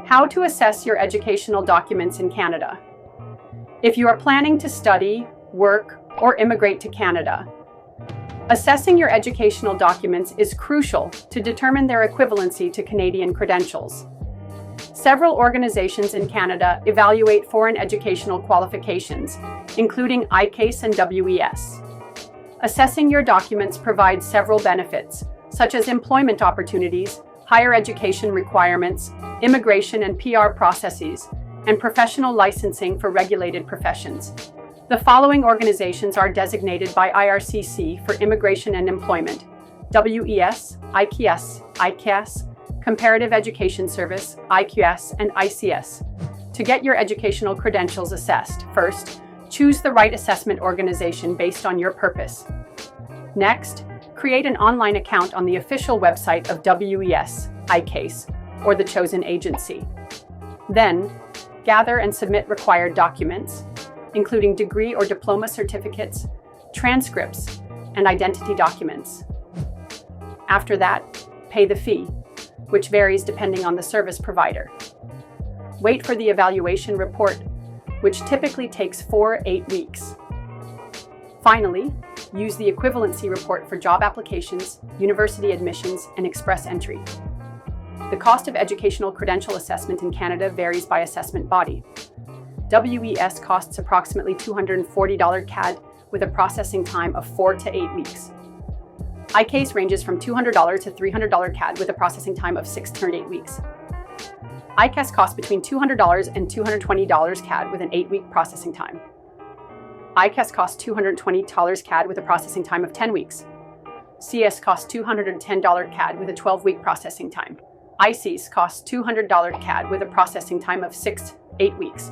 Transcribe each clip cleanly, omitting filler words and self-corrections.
How to assess your educational documents in Canada. If you are planning to study, work, or immigrate to Canada, assessing your educational documents is crucial to determine their equivalency to Canadian credentials. Several organizations in Canada evaluate foreign educational qualifications, including ICAS and WES. Assessing your documents provides several benefits, such as employment opportunities, higher education requirements, immigration and PR processes, and professional licensing for regulated professions. The following organizations are designated by IRCC for immigration and employment: WES, IQAS, ICAS, Comparative Education Service, IQAS, and ICES. To get your educational credentials assessed, first, choose the right assessment organization based on your purpose. Next, create an online account on the official website of WES, ICAS, or the chosen agency. Then, gather and submit required documents, including degree or diploma certificates, transcripts, and identity documents. After that, pay the fee, which varies depending on the service provider. Wait for the evaluation report, which typically takes 4-8 weeks. Finally, use the equivalency report for job applications, university admissions, and express entry. The cost of educational credential assessment in Canada varies by assessment body. WES costs approximately $240 CAD with a processing time of 4 to 8 weeks. ICAS ranges from $200 to $300 CAD with a processing time of 6 to 8 weeks. ICAS costs between $200 and $220 CAD with an 8-week processing time. ICAS costs $220 CAD with a processing time of 10 weeks. CES costs $210 CAD with a 12-week processing time. ICES costs $200 CAD with a processing time of 6 to 8 weeks.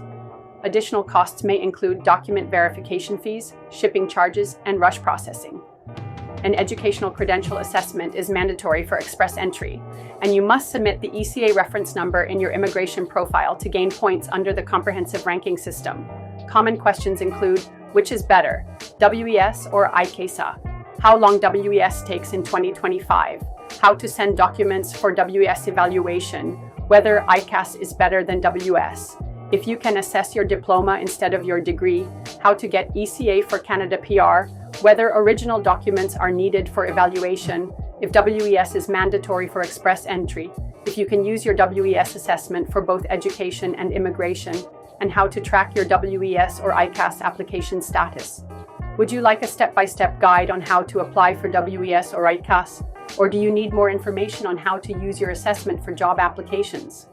Additional costs may include document verification fees, shipping charges, and rush processing. An educational credential assessment is mandatory for express entry, and you must submit the ECA reference number in your immigration profile to gain points under the comprehensive ranking system. Common questions include: which is better, WES or ICAS? How long WES takes in 2025? How to send documents for WES evaluation? Whether ICAS is better than WES? If you can assess your diploma instead of your degree? How to get ECA for Canada PR? Whether original documents are needed for evaluation? If WES is mandatory for express entry? If you can use your WES assessment for both education and immigration? And how to track your WES or ICAS application status. Would you like a step-by-step guide on how to apply for WES or ICAS? Or do you need more information on how to use your assessment for job applications?